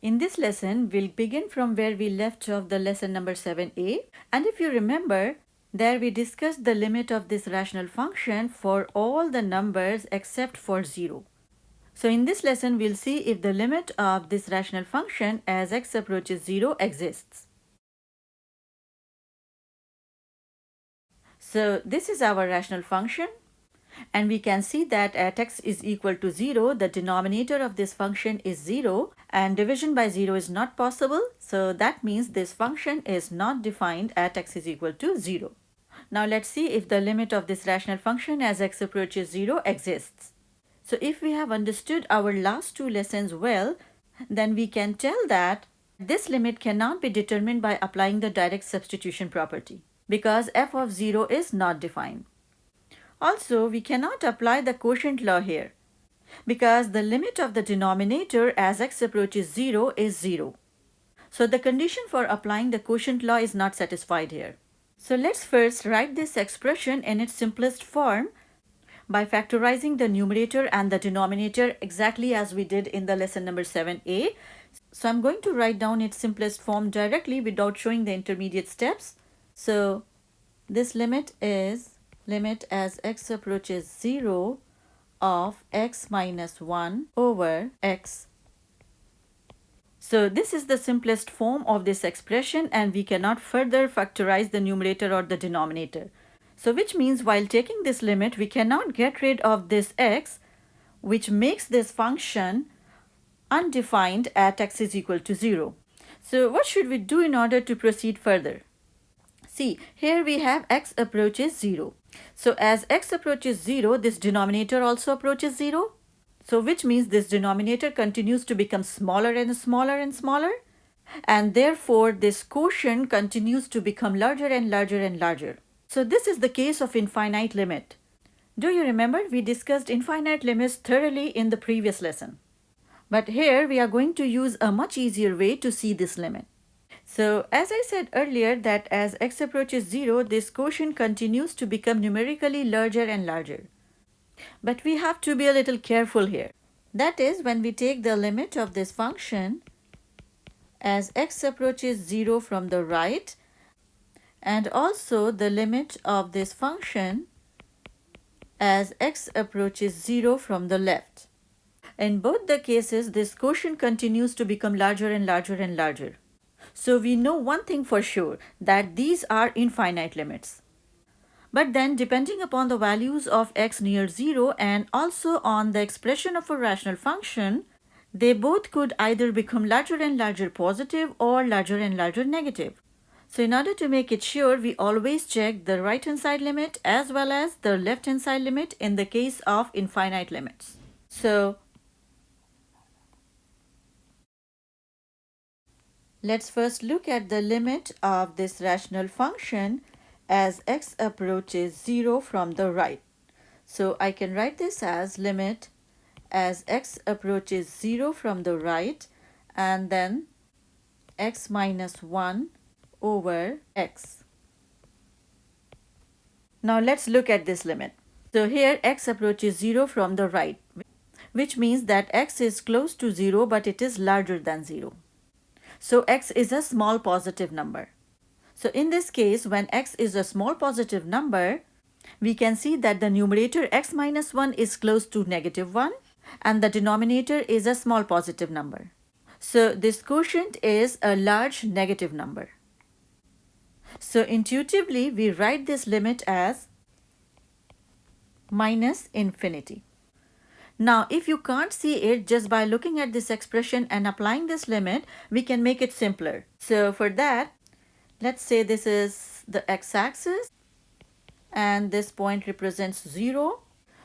In this lesson, we'll begin from where we left off the lesson number 7a. And if you remember, there we discussed the limit of this rational function for all the numbers except for 0. So in this lesson, we'll see if the limit of this rational function as x approaches 0 exists. So this is our rational function. And we can see that at x is equal to 0, the denominator of this function is 0 and division by 0 is not possible. So that means this function is not defined at x is equal to 0. Now let's see if the limit of this rational function as x approaches 0 exists. So if we have understood our last two lessons well, then we can tell that this limit cannot be determined by applying the direct substitution property because f of 0 is not defined. Also, we cannot apply the quotient law here because the limit of the denominator as x approaches 0 is 0. So the condition for applying the quotient law is not satisfied here. So let's first write this expression in its simplest form by factorizing the numerator and the denominator exactly as we did in the lesson number 7a. So I'm going to write down its simplest form directly without showing the intermediate steps. So this limit is limit as x approaches 0 of x minus 1 over x. So this is the simplest form of this expression and we cannot further factorize the numerator or the denominator. So which means while taking this limit, we cannot get rid of this x, which makes this function undefined at x is equal to 0. So what should we do in order to proceed further? See, here we have x approaches 0. So as x approaches 0, this denominator also approaches 0. So which means this denominator continues to become smaller and smaller and smaller. And therefore, this quotient continues to become larger and larger and larger. So this is the case of infinite limit. Do you remember we discussed infinite limits thoroughly in the previous lesson? But here we are going to use a much easier way to see this limit. So as I said earlier that as x approaches 0, this quotient continues to become numerically larger and larger. But we have to be a little careful here. That is when we take the limit of this function as x approaches 0 from the right and also the limit of this function as x approaches 0 from the left. In both the cases, this quotient continues to become larger and larger and larger. So we know one thing for sure, that these are infinite limits. But then depending upon the values of x near 0 and also on the expression of a rational function, they both could either become larger and larger positive or larger and larger negative. So in order to make it sure, we always check the right hand side limit as well as the left hand side limit in the case of infinite limits. So let's first look at the limit of this rational function as x approaches 0 from the right. So I can write this as limit as x approaches 0 from the right and then x minus 1 over x. Now let's look at this limit. So here x approaches 0 from the right, which means that x is close to 0 but it is larger than 0. So x is a small positive number. So in this case, when x is a small positive number, we can see that the numerator x minus 1 is close to negative 1 and the denominator is a small positive number. So this quotient is a large negative number. So intuitively, we write this limit as minus infinity. Now, if you can't see it just by looking at this expression and applying this limit, we can make it simpler. So for that, let's say this is the x-axis and this point represents 0.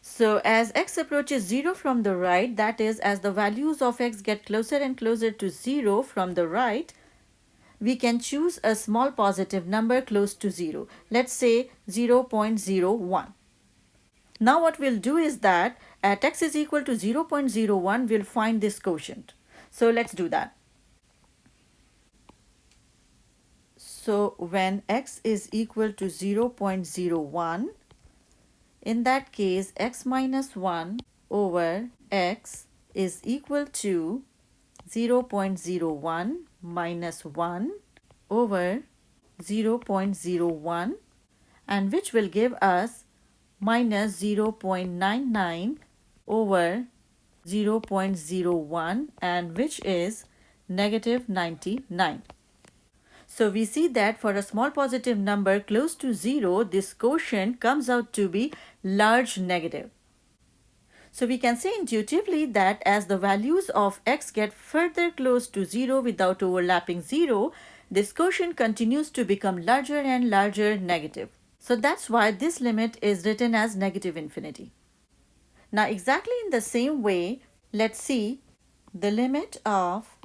So as x approaches 0 from the right, that is as the values of x get closer and closer to 0 from the right, we can choose a small positive number close to 0. Let's say 0.01. Now what we'll do is that at x is equal to 0.01, we'll find this quotient. So let's do that. So when x is equal to 0.01, in that case, x minus 1 over x is equal to 0.01 minus 1 over 0.01, and which will give us minus 0.99 over 0.01, and which is negative 99. So we see that for a small positive number close to 0, this quotient comes out to be large negative. So we can say intuitively that as the values of x get further close to 0 without overlapping 0, this quotient continues to become larger and larger negative. So that's why this limit is written as negative infinity. Now exactly in the same way, let's see the limit of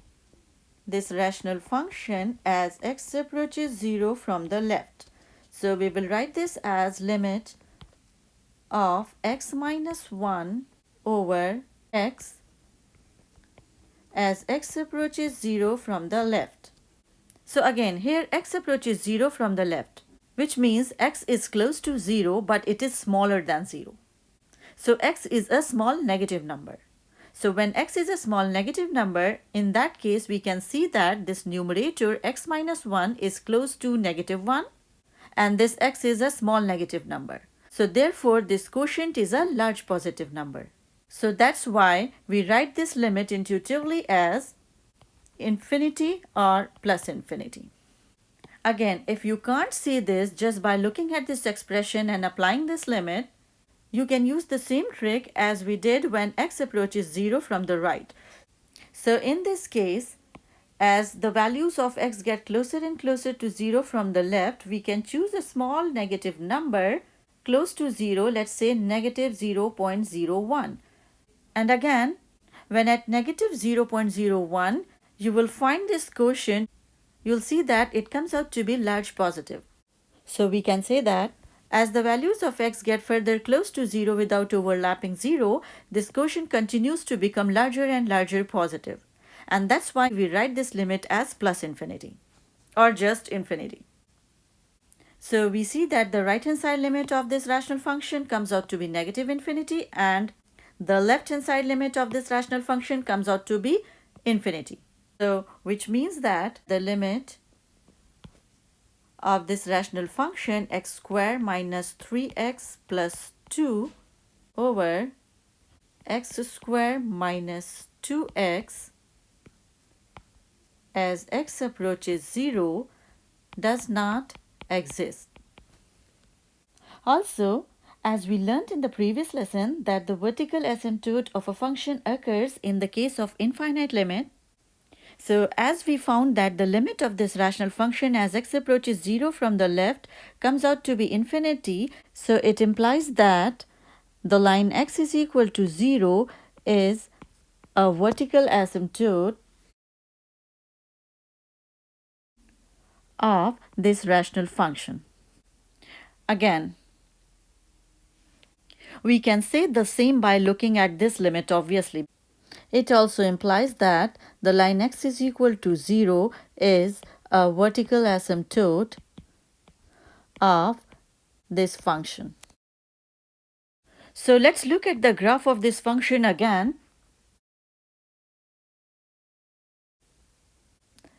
this rational function as x approaches 0 from the left. So we will write this as limit of x minus 1 over x as x approaches 0 from the left. So again, here x approaches 0 from the left, which means x is close to 0 but it is smaller than 0. So x is a small negative number. So when x is a small negative number, in that case we can see that this numerator x minus 1 is close to negative 1 and this x is a small negative number. So therefore this quotient is a large positive number. So that's why we write this limit intuitively as infinity or plus infinity. Again, if you can't see this just by looking at this expression and applying this limit, you can use the same trick as we did when x approaches 0 from the right. So in this case, as the values of x get closer and closer to 0 from the left, we can choose a small negative number close to 0, let's say negative 0.01. And again, when at negative 0.01, you will find this quotient, you'll see that it comes out to be large positive. So we can say that as the values of x get further close to 0 without overlapping 0, this quotient continues to become larger and larger positive. And that's why we write this limit as plus infinity or just infinity. So we see that the right-hand side limit of this rational function comes out to be negative infinity and the left-hand side limit of this rational function comes out to be infinity. So which means that the limit of this rational function x squared minus 3x plus 2 over x squared minus 2x as x approaches 0 does not exist. Also, as we learned in the previous lesson that the vertical asymptote of a function occurs in the case of infinite limit, so as we found that the limit of this rational function as x approaches 0 from the left comes out to be infinity, so it implies that the line x is equal to 0 is a vertical asymptote of this rational function. Again, we can say the same by looking at this limit obviously. It also implies that the line x is equal to 0 is a vertical asymptote of this function. So let's look at the graph of this function again.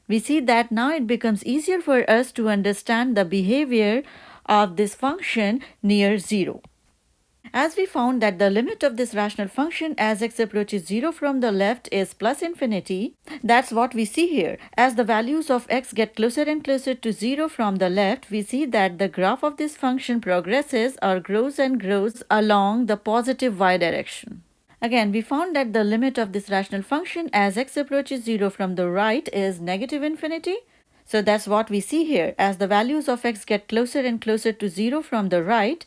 We see that now it becomes easier for us to understand the behavior of this function near 0. As we found that the limit of this rational function as x approaches 0 from the left is plus infinity, that's what we see here. As the values of x get closer and closer to 0 from the left, we see that the graph of this function progresses or grows and grows along the positive y direction. Again, we found that the limit of this rational function as x approaches 0 from the right is negative infinity. So that's what we see here. As the values of x get closer and closer to 0 from the right,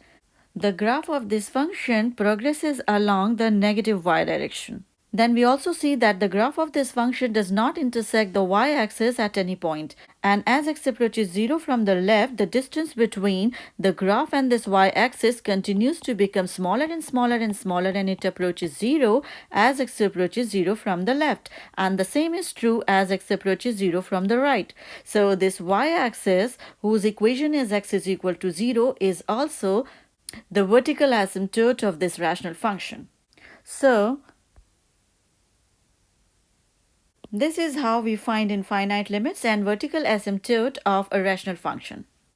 the graph of this function progresses along the negative y direction. Then we also see that the graph of this function does not intersect the y-axis at any point. And as x approaches 0 from the left, the distance between the graph and this y-axis continues to become smaller and smaller and smaller, and it approaches 0 as x approaches 0 from the left. And the same is true as x approaches 0 from the right. So this y-axis, whose equation is x is equal to 0, is also the vertical asymptote of this rational function. So This is how we find infinite limits and vertical asymptote of a rational function.